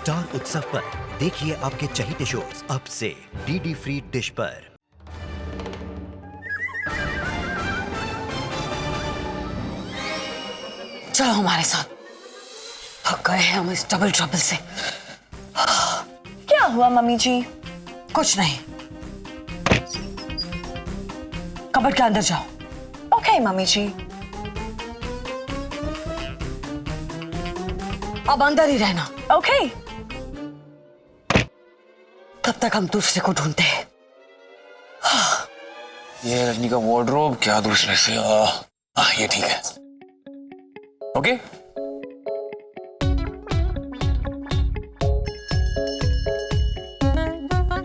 Star उत्सव पर देखिए आपके चहीते शोज अब से डीडी फ्री डिश पर। चलो हमारे साथ, थक गए हैं हम इस डबल ट्रबल से। क्या हुआ मम्मी जी? कुछ नहीं, कबर्ड के अंदर जाओ। ओके मम्मी जी। अब अंदर ही रहना। ओके। तब तक हम दूसरे को ढूंढते हैं। ये रजनी का वार्डरोब क्या दूसरे से? ये ठीक है। ओके।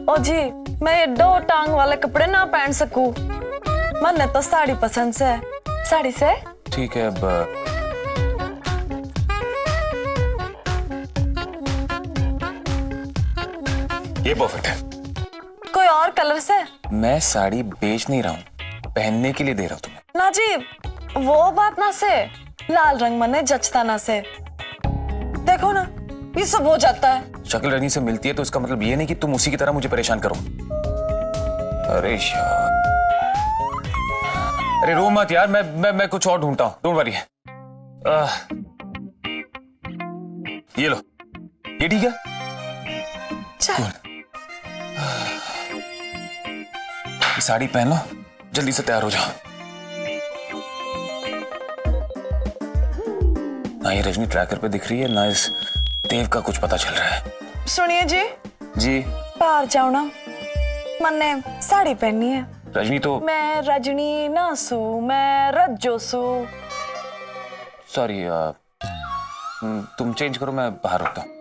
ओ जी, मैं ये 2 टांग वाले कपड़े ना पहन सकूं। मन्ने तो साड़ी पसंद से। साड़ी से? ठीक है, अब ये परफेक्ट है। कोई और कलर से? मैं साड़ी बेच नहीं रहा हूँ, पहनने के लिए दे रहा हूँ तुम्हें। ना जी, वो बात ना से। लाल रंग मन्ने जचता ना से। देखो ना, ये सब हो जाता है। शक्ल रजनी से मिलती है तो इसका मतलब ये नहीं कि तुम उसी की तरह मुझे परेशान करो। अरे यार, अरे रो मत यार, मैं कुछ और ढूंढता हूँ, डोंट वरी। ये लो, ये ठीक है। चल। ये साड़ी पहन लो, जल्दी से तैयार हो जाओ। ना ये रजनी ट्रैकर पे दिख रही है, ना इस देव का कुछ पता चल रहा है। सुनिए जी, जी बाहर जाओ ना। मन्ने साड़ी पहननी है। रजनी तो मैं रजनी ना सू, मैं रज्जो सू। सॉरी, तुम चेंज करो, मैं बाहर रुकता हूँ।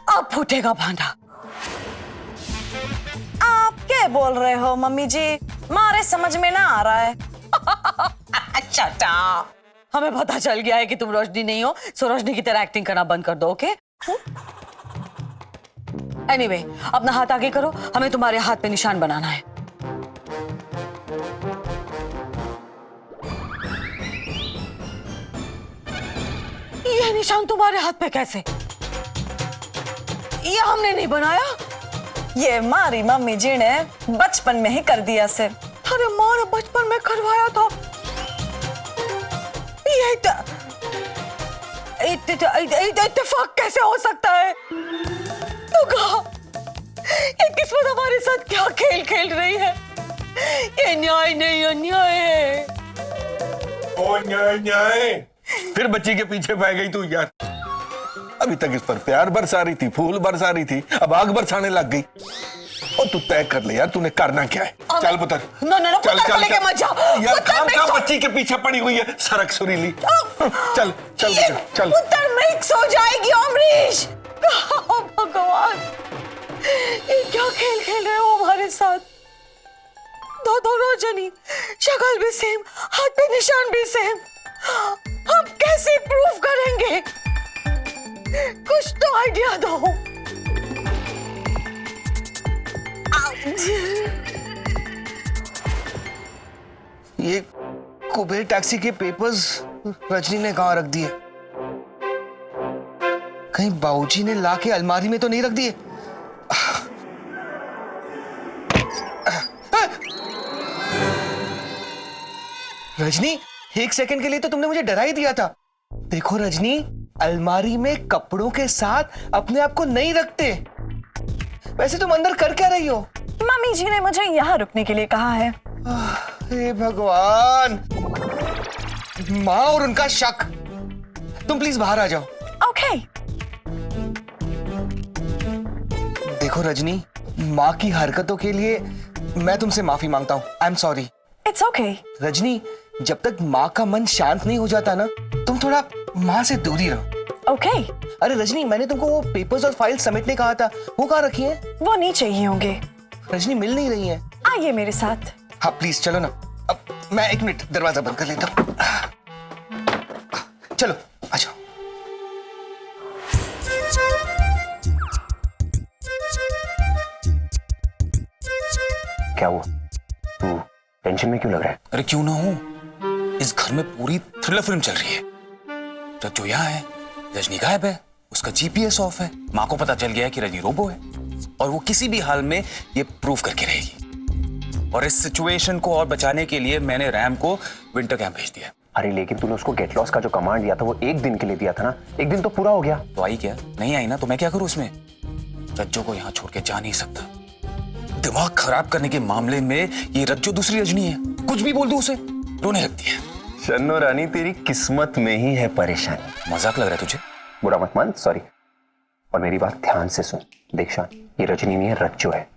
अब फूटेगा भांडा। आप क्या बोल रहे हो मम्मी जी? मारे समझ में ना आ रहा है। अच्छा टा, हमें पता चल गया है कि तुम रोशनी नहीं हो, सो रोशनी की तरह एक्टिंग करना बंद कर दो। ओके? एनीवे, अपना हाथ आगे करो, हमें तुम्हारे हाथ पे निशान बनाना है। ये निशान तुम्हारे हाथ पे कैसे? ये हमने नहीं बनाया। ये मारी मम्मी जी ने बचपन में ही कर दिया से। अरे माँ ने बचपन में करवाया था। ये इत्तेफाक कैसे हो सकता है? तो कहा, ये किस्मत हमारे साथ क्या खेल खेल रही है? ये न्याय नहीं, अन्याय है। ओ न्याय, फिर बच्ची के पीछे पड़ गई तू यार। अभी तक इस पर प्यार बरसा रही थी, फूल बरसा रही थी, अब आग बरसाने लग गई। और तू तय कर ले यार, तूने करना क्या है? चल पुत्र। नो नो नो, चल पुत्र को चल लेके मत जाओ। यार, पुत्र खाम मिक्स हो- बच्ची के पीछे पड़ी हुई है, सरक सुरीली। चल चल ये पुत्र, चल। पुत्र मिक्स हो जाएगी अमरीश। भगवान, ये क्या खेल खेल रहे हो हमारे साथ? दो रोजनी, शक्ल भी सेम, हाथ पे निशान भी सेम। हम कैसे प्रूफ करेंगे? कुछ तो आइडिया दो। ये कुबेर टैक्सी के पेपर्स रजनी ने कहाँ रख दिए? कहीं बाबूजी ने लाके अलमारी में तो नहीं रख दिए? रजनी, 1 सेकंड के लिए तो तुमने मुझे डरा ही दिया था। देखो रजनी, अलमारी में कपड़ों के साथ अपने आप को नहीं रखते। वैसे तुम अंदर कर क्या रही हो? मम्मी जी ने मुझे यहाँ रुकने के लिए कहा है। हे भगवान, माँ और उनका शक। तुम प्लीज बाहर आ जाओ। ओके। देखो रजनी, माँ की हरकतों के लिए मैं तुमसे माफी मांगता हूँ। आई am sorry. It's okay. Rajni, जब तक माँ का मन शांत नहीं हो जाता ना, तुम थोड़ा माँ से दूरी रहो। ओके। अरे रजनी, मैंने तुमको वो पेपर्स और फाइल समेटने कहा था, वो कहाँ रखी है? वो नीचे ही होंगे। रजनी, मिल नहीं रही है। आइए मेरे साथ। हाँ प्लीज चलो ना। अब मैं 1 मिनट दरवाजा बंद कर लेता हूँ। चलो आ जाओ। क्या हुआ? तू टेंशन में क्यों लग रहा है? अरे क्यों ना हूं, इस घर में पूरी थ्रिलर फिल्म चल रही है। रज्जो यहाँ है, रजनी गायब है, उसका जीपीएस ऑफ है, माँ को पता चल गया है कि रजनी रोबो है और वो किसी भी हाल में ये प्रूव करके रहेगी। और इस सिचुएशन को और बचाने के लिए मैंने रैम को विंटर कैंप भेज दिया। अरे लेकिन तूने उसको गेट लॉस का जो कमांड दिया था वो 1 दिन के लिए दिया था ना, 1 दिन तो पूरा हो गया। तो आई क्या? नहीं आई ना, तो मैं क्या करूं उसमें? रज्जो को यहाँ छोड़ के जा नहीं सकता। दिमाग खराब करने के मामले में ये रज्जो दूसरी रजनी है, कुछ भी बोल दूं उसे रोने लगती है। शन्नो रानी, तेरी किस्मत में ही है परेशानी। मजाक लग रहा है तुझे? बुरा मत मान, सॉरी। और मेरी बात ध्यान से सुन। देख शान, ये रजनी नहीं है, रज्जो है।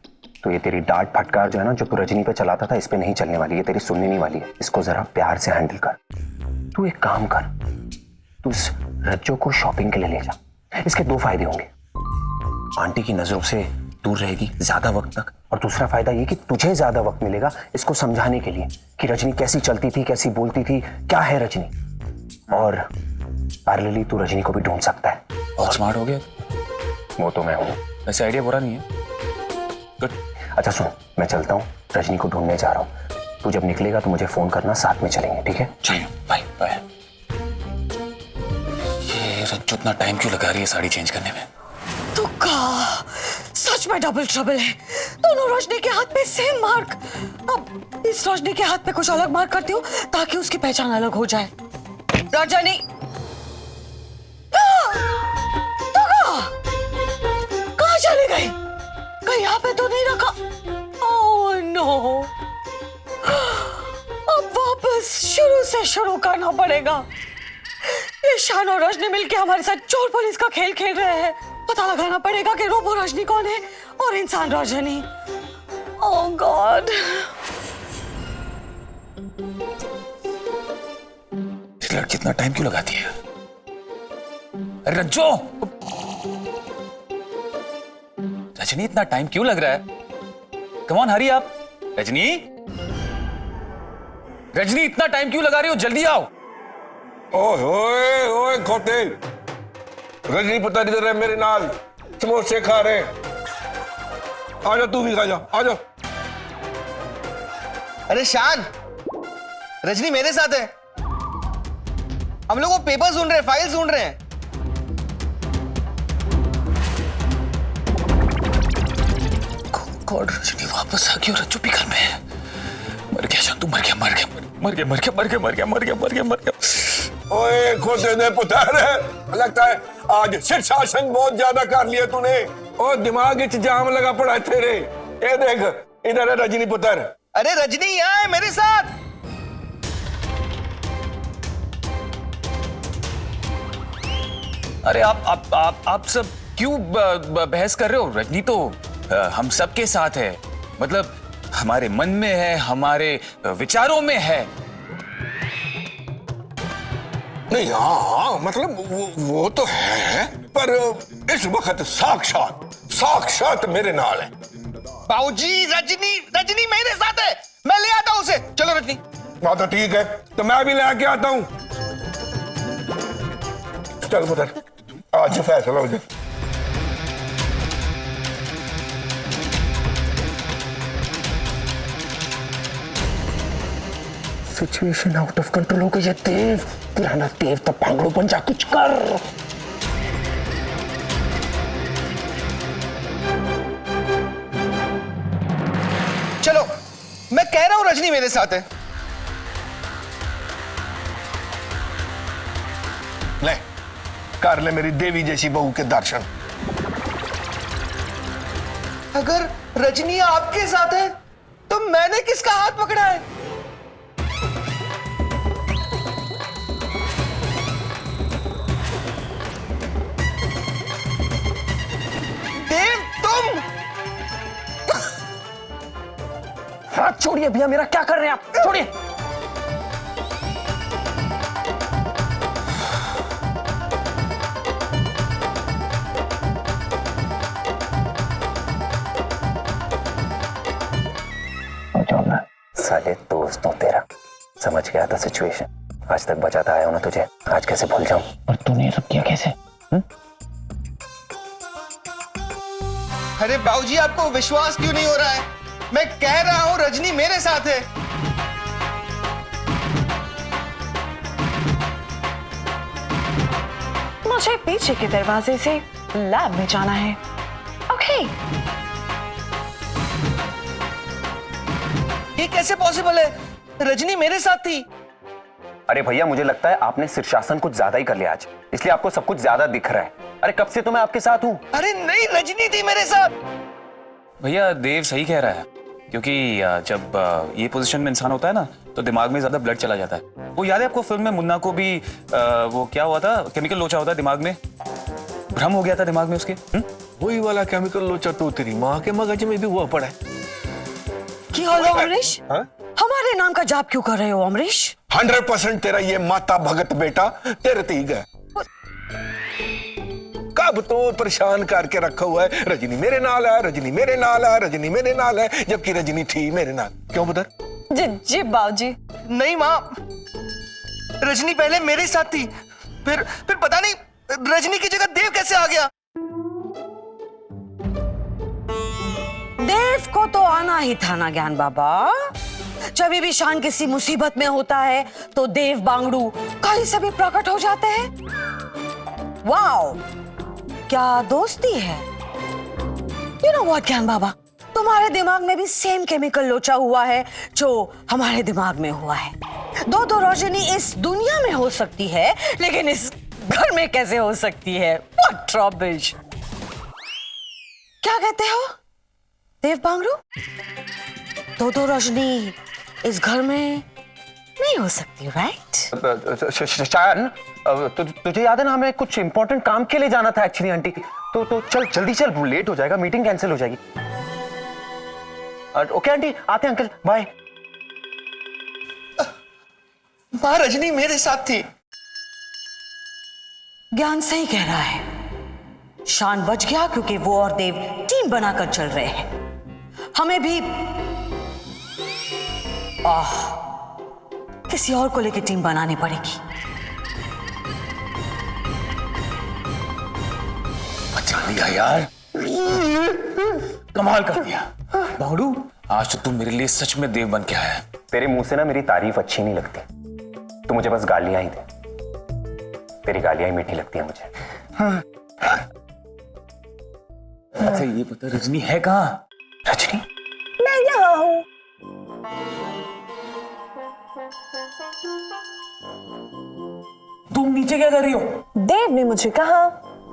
तो ये तेरी डांट फटकार जो है ना, जो तू रजनी पे चलाता था, इस पे नहीं चलने वाली है, तेरी सुनने नहीं वाली है। इसको जरा प्यार से हैंडल कर। तू एक काम कर, तू इस रज्जो को शॉपिंग के लिए ले जा। इसके 2 फायदे होंगे। आंटी की नजरों से दूर रहेगी ज्यादा वक्त तक, और दूसरा फायदा ये कि तुझे ज्यादा वक्त मिलेगा इसको समझाने के लिए कि रजनी कैसी चलती थी, कैसी बोलती थी, क्या है रजनी। और पैरेलली तू रजनी को भी ढूंढ सकता है। बहुत स्मार्ट हो गया। वो तो मैं हूँ। वैसे आइडिया बुरा नहीं है। गुड। अच्छा सुन, मैं चलता हूँ, रजनी को ढूंढने जा रहा हूँ। तू जब निकलेगा तो मुझे फोन करना, साथ में चलेंगे, ठीक है? चलिए, बाय बाय। ये रज्जो इतना टाइम क्यों लगा रही है साड़ी चेंज करने में? तुक्का, सच में डबल ट्रबल है। दोनों रजनी के हाथ में सेम मार्क। अब इस रजनी के हाथ में कुछ अलग मार्क करती हूँ ताकि उसकी पहचान अलग हो जाए। रजनी, कहाँ चली गई? कहीं यहाँ पे तो नहीं रखा? ओह नो, अब वापस शुरू से शुरू करना पड़ेगा। ये शान और रजनी मिलके हमारे साथ चोर पुलिस का खेल खेल रहे हैं। पता लगाना पड़ेगा कि रोबो रजनी कौन है और इंसान रजनी। ओह गॉड। इस लड़की इतना टाइम क्यों लगाती है? अरे रज्जो, रजनी इतना टाइम क्यों लग रहा है? कम ऑन हरी आप। रजनी, रजनी इतना टाइम क्यों लगा रही हो? जल्दी आओ। ओए ओए ओए खोते, रजनी पता नहीं इधर है मेरे नाल, समोसे खा रहे। आजा, तू भी खा जा, आजा। अरे शान, रजनी मेरे साथ है। हम लोग वो पेपर सुन रहे हैं, फाइल सुन रहे हैं। गॉड, रजनी वापस आ गई और रज्जो भी घर में है। मर गया शान, तू मर गया, मर गया, मर गया, मर गया, मर गया, मर गया, मर गया, मर गया, मर गया। ओए खोते ने पुतार है, लगता है आज शीर्षासन बहुत ज्यादा कर लिया तूने। और दिमाग इच जाम लगा पड़ा है तेरे। ये देख, इधर है रजनी पुत्र। अरे रजनी यहाँ है मेरे साथ। अरे आप सब क्यों बहस कर रहे हो? रजनी तो हम सबके साथ है, मतलब हमारे मन में है, हमारे विचारों में है। नहीं, हाँ, मतलब वो तो है, पर इस वक्त साक्षात मेरे नाल है। बाबूजी, रजनी मेरे साथ है। मैं ले आता हूं उसे। चलो रजनी। बात तो ठीक है, तो मैं भी लेके आता हूं। चल पुत्र, आज फैसला हो जाए। सिचुएशन आउट ऑफ कंट्रोल हो गई है देव। पुराना देव तो पागलों बन जा, कुछ कर। चलो, मैं कह रहा हूं रजनी मेरे साथ है। ले, कर ले मेरी देवी जैसी बहू के दर्शन। अगर रजनी आपके साथ है तो मैंने किसका हाथ पकड़ा है? देव, तुम। हाथ छोड़िए भैया, मेरा क्या कर रहे हैं आप? छोड़िए। साले दोस्तों, तेरा समझ गया था सिचुएशन। आज तक बचाता आया हूं ना तुझे, आज कैसे भूल जाऊं? और तूने ये सब किया कैसे? अरे बाबूजी, आपको विश्वास क्यों नहीं हो रहा है? मैं कह रहा हूं रजनी मेरे साथ है। पीछे के दरवाजे से लैब में जाना है। ओके। ये कैसे पॉसिबल है? रजनी मेरे साथ थी। अरे भैया, मुझे लगता है आपने शीर्षासन कुछ ज्यादा ही कर लिया आज, इसलिए आपको सब कुछ ज्यादा दिख रहा है। अरे कब से तो मैं आपके साथ हूँ। अरे नहीं, रजनी थी मेरे साथ। भैया देव सही कह रहा है, क्योंकि जब ये पोजीशन में इंसान होता है ना तो दिमाग में ज्यादा ब्लड चला जाता है। वो याद है आपको फिल्म में मुन्ना को भी वो क्या हुआ था, केमिकल लोचा होता है दिमाग में, भ्रम हो गया था दिमाग में उसके। वही वाला केमिकल लोचा तो तेरी माँ के मगज में भी हुआ पड़ा है। क्या हो अमरीश? हाँ? हमारे नाम का जाप क्यों कर रहे हो अमरीश? 100% तेरा ये माता भगत बेटा तेरे ते ही गया। कब तो परेशान करके रखा हुआ है, रजनी मेरे नाल है, रजनी मेरे नाल है, रजनी मेरे नाल है, जबकि रजनी थी मेरे नाल। क्यों पुत्र? जी जी बाबूजी। नहीं माँ, रजनी पहले मेरे साथ थी, फिर पता नहीं रजनी की जगह देव कैसे आ गया। देव को तो आना ही था ना ज्ञान बाबा। जब भी शान किसी मुसीबत में होता है तो देव बांगड़ू कहीं से भी प्रकट हो जाते हैं। वाओ, क्या दोस्ती है। यू नो व्हाट ज्ञान बाबा, तुम्हारे दिमाग में भी सेम केमिकल लोचा हुआ है जो हमारे दिमाग में हुआ है। दो रजनी इस दुनिया में हो सकती है, लेकिन इस घर में कैसे हो सकती है? What rubbish. क्या कहते हो देव बांगड़ू? दो रजनी इस घर में नहीं हो सकती, राइट? शायन, तुझे याद है ना, हमें कुछ इंपॉर्टेंट काम के लिए जाना था एक्चुअली आंटी। तो चल जल्दी चल, लेट हो जाएगा, मीटिंग कैंसिल हो जाएगी। ओके आंटी, आते हैं अंकल, बाय। माँ रजनी मेरे साथ थी। ज्ञान सही कह रहा है, शान बच गया क्योंकि वो और देव टीम बनाकर चल रहे हैं। हमें भी किसी और को लेकर टीम बनानी पड़ेगी। बचा लिया यार, कमाल कर दिया बांगड़ू। आज तो तुम मेरे लिए सच में देव बन के आया है। तेरे मुंह से ना मेरी तारीफ अच्छी नहीं लगती, तू मुझे बस गालियां ही दे। तेरी गालियां ही मीठी लगती है मुझे। अच्छा ये पता रजनी है कहाँ? रजनी? मैं यहाँ हूँ। तुम नीचे क्या कर रही हो? देव ने मुझे कहा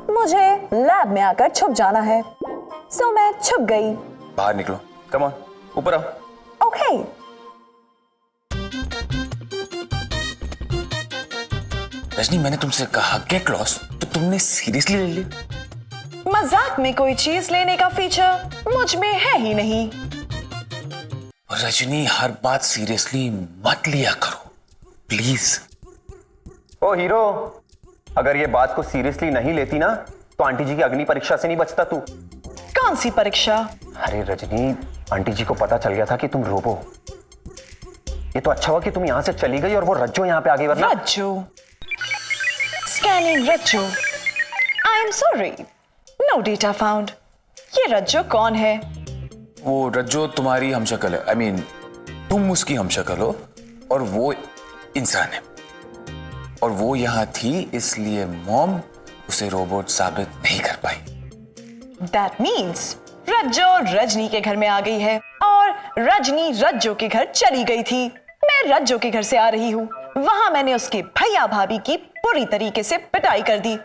मुझे लैब में आकर छुप जाना है, सो मैं छुप गई। बाहर निकलो, कम ऑन, ऊपर आओ। ओके। रजनी मैंने तुमसे कहा गेट लॉस्ट, तो तुमने सीरियसली ले लिया। मजाक में कोई चीज लेने का फीचर मुझ में है ही नहीं। रजनी हर बात सीरियसली मत लिया करो प्लीज। ओ हीरो, अगर ये बात को सीरियसली नहीं लेती ना तो आंटी जी की अग्नि परीक्षा से नहीं बचता तू। कौन सी परीक्षा? अरे रजनी, आंटी जी को पता चल गया था कि तुम रोबो। ये तो अच्छा हुआ कि तुम यहां से चली गई और वो रज्जो यहां पे आ गई, वरना। Rajjo? Scanning Rajjo. I am sorry, no data found. ये रज्जो कौन है? वो रज्जो तुम्हारी हमशक्ल है, आई मीन तुम उसकी हमशक्ल हो और वो इंसान है, और वो यहां थी इसलिए मॉम उसे रोबोट साबित नहीं कर पाई। That means रज्जो रजनी के घर में आ गई है और रजनी रज्जो के घर चली गई थी। मैं रज्जो के घर से आ रही हूँ, वहां मैंने उसके भैया भाभी की पूरी तरीके से पिटाई कर दी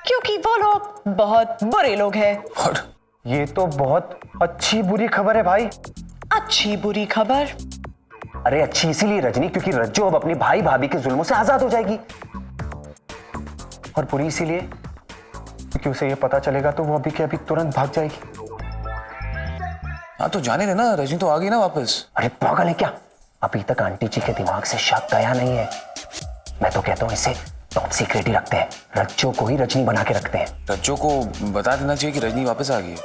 क्योंकि वो लोग बहुत बुरे लोग हैं। और ये तो बहुत अच्छी बुरी खबर है भाई। अच्छी बुरी खबर? अरे अच्छी इसीलिए रजनी क्योंकि रज्जो अब अपने भाई भाभी के जुल्मों से आजाद हो जाएगी, और बुरी इसीलिए क्योंकि उसे ये पता चलेगा तो वो अभी के अभी तुरंत भाग जाएगी। हाँ तो जाने देना, रजनी तो आ गई ना वापस। अरे पागल है क्या? अभी तक आंटी जी के दिमाग से शक गया नहीं है। मैं तो कहता हूँ इसे टॉप सीक्रेट ही रखते हैं, रज्जो को ही रजनी बना के रखते हैं। रज्जो को बता देना चाहिए कि रजनी वापस आ गई है।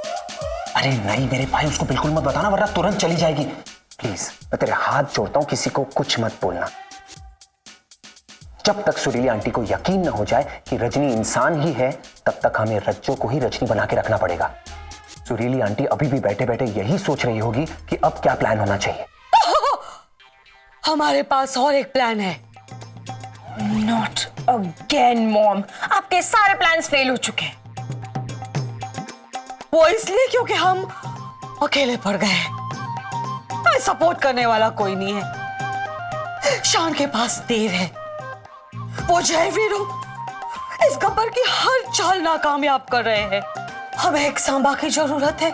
अरे नहीं मेरे भाई, उसको बिल्कुल मत बताना वरना तुरंत चली जाएगी। प्लीज मैं तेरे हाथ जोड़ता हूं, किसी को कुछ मत बोलना। जब तक सुरीली आंटी को यकीन न हो जाए कि रजनी इंसान ही है, तब तक हमें रज्जो को ही रजनी बना के रखना पड़ेगा। सुरीली आंटी अभी भी बैठे बैठे यही सोच रही होगी कि अब क्या प्लान होना चाहिए। हमारे पास और एक प्लान है। नॉट अगेन मॉम, आपके सारे प्लान्स फेल हो चुके हैं। वो इसलिए क्योंकि हम अकेले पड़ गए। सपोर्ट करने वाला कोई नहीं है। शान के पास देव है, वो जय वीरू इस गब्बर की हर चाल नाकामयाब कर रहे हैं। हमें एक सांबा की जरूरत है।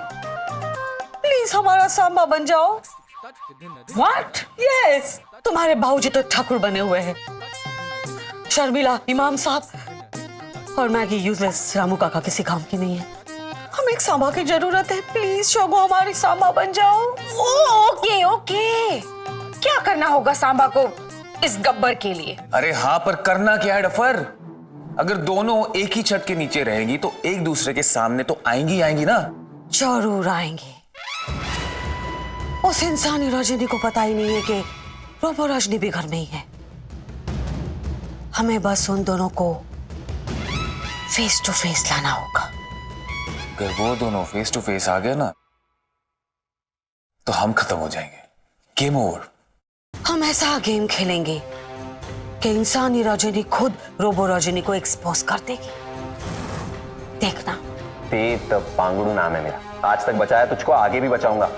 प्लीज हमारा सांबा बन जाओ। What? Yes, तुम्हारे बाबूजी तो ठाकुर बने हुए हैं, शर्मिला इमाम साहब और मैगी यूजलेस रामू काका किसी काम की नहीं है। हमें एक सांबा की जरूरत है। प्लीज शोगो हमारी सांबा बन जाओ। ओके ओके, क्या करना होगा सांबा को इस गब्बर के लिए? अरे हाँ, पर करना क्या है डफर? अगर दोनों एक ही छत के नीचे रहेंगी तो एक दूसरे के सामने तो आएंगी ना। जरूर आएंगे। उस इंसानी रजनी को पता ही नहीं है कि रोबो रजनी भी घर में ही है। हमें बस उन दोनों को फेस टू फेस लाना होगा। अगर वो दोनों फेस टू फेस आ गए ना तो हम खत्म हो जाएंगे। Game over. हम ऐसा गेम खेलेंगे कि इंसानी रजनी खुद रोबो रजनी को एक्सपोज कर देगी। देखना। तेज पांगड़ू नाम है मेरा। आज तक बचाया तुझको, आगे भी बचाऊंगा।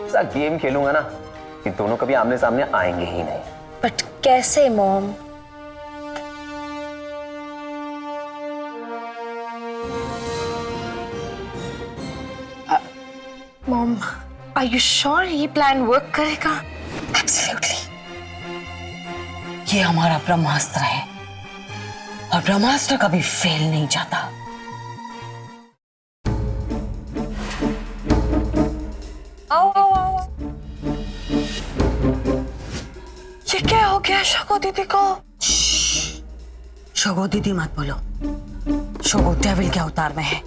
ऐसा गेम खेलूंगा ना कि दोनों कभी आमने सामने आएंगे ही नहीं। बट कैसे mom? Mom, are you sure ये प्लान वर्क करेगा? एब्सोल्युटली। ये हमारा ब्रह्मास्त्र है और ब्रह्मास्त्र कभी फेल नहीं जाता। आओ आओ आओ। ये क्या हो गया शगो दीदी को? शगो दीदी मत बोलो। शगो डेविल के अवतार में है।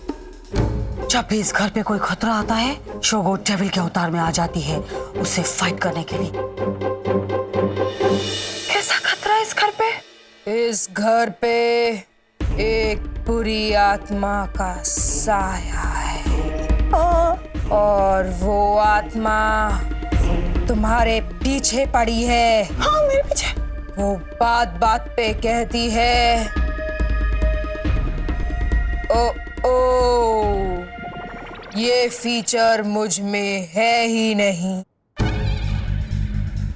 जब भी इस घर पे कोई खतरा आता है, शोगो डेविल के अवतार में आ जाती है उसे फाइट करने के लिए। कैसा खतरा है इस घर पे? इस घर पे एक बुरी आत्मा का साया है और वो आत्मा तुम्हारे पीछे पड़ी है। हाँ, मेरे पीछे। वो बात बात पे कहती है, ओ ओ ये फीचर मुझ में है ही नहीं।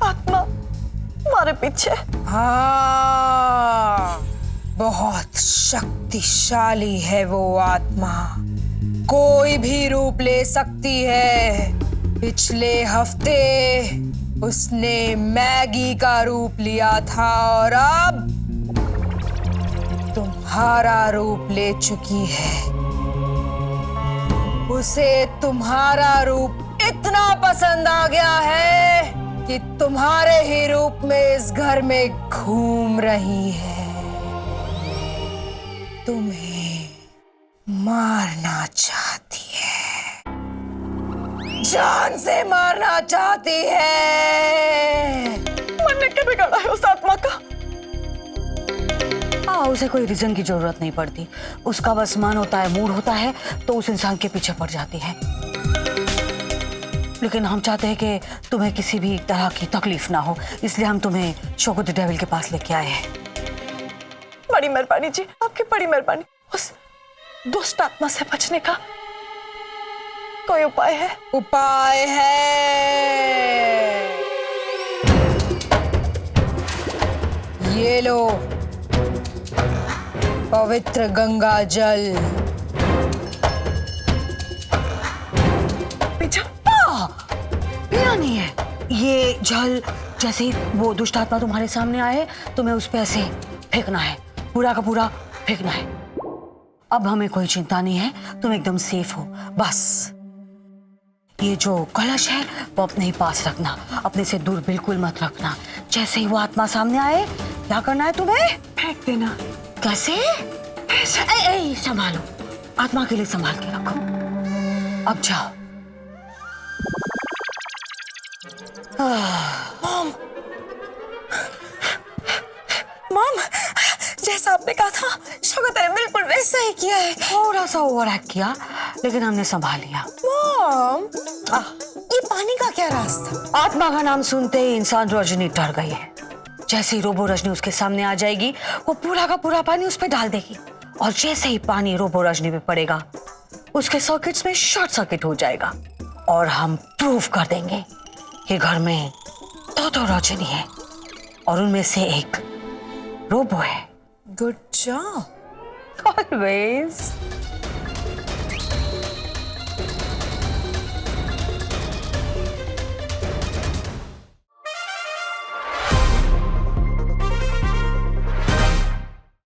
आत्मा हमारे पीछे? हाँ, बहुत शक्तिशाली है वो आत्मा। कोई भी रूप ले सकती है। पिछले हफ्ते उसने मैगी का रूप लिया था और अब तुम्हारा रूप ले चुकी है। उसे तुम्हारा रूप इतना पसंद आ गया है कि तुम्हारे ही रूप में इस घर में घूम रही है। तुम्हें मारना चाहती है, जान से मारना चाहती है। मरने के बिगाड़ा है उस आत्मा का। उसे कोई रीजन की जरूरत नहीं पड़ती। उसका बस मन होता है, मूड होता है तो उस इंसान के पीछे पड़ जाती है। लेकिन हम चाहते हैं कि तुम्हें किसी भी तरह की तकलीफ ना हो, इसलिए हम तुम्हें शोगो द डेविल के पास लेके आए हैं। बड़ी मेहरबानी जी, आपकी बड़ी मेहरबानी। उस दुष्ट आत्मा से बचने का कोई उपाय है? उपाय है। ये लो पवित्र गंगा जल। पिया नहीं है। ये जल जैसे ही वो दुष्ट आत्मा तुम्हारे सामने आए तुम्हें उस पे ऐसे फेंकना है, पूरा का पूरा फेंकना है। अब हमें कोई चिंता नहीं है, तुम एकदम सेफ हो। बस ये जो कलश है वो अपने ही पास रखना, अपने से दूर बिल्कुल मत रखना। जैसे ही वो आत्मा सामने आए क्या करना है तुम्हें? फेंक देना। कैसे? ऐसे। संभालो, आत्मा के लिए संभाल के रखो। अब जाओ। मॉम, जैसा आपने कहा था शगत ने बिल्कुल वैसा ही किया है। थोड़ा सा ओवर एक्ट किया लेकिन हमने संभाल लिया। मॉम, ये पानी का क्या रास्ता? आत्मा का नाम सुनते ही इंसान रजनी डर गई है। जैसे ही रोबो रजनी उसके सामने आ जाएगी, वो पूरा का पूरा पानी उस पर डाल देगी, और जैसे ही पानी रोबो रजनी पे पड़ेगा, उसके सर्किट्स में शॉर्ट सर्किट हो जाएगा, और हम प्रूव कर देंगे कि घर में दो रजनी है और उनमें से एक रोबो है। Good job. ऑलवेज।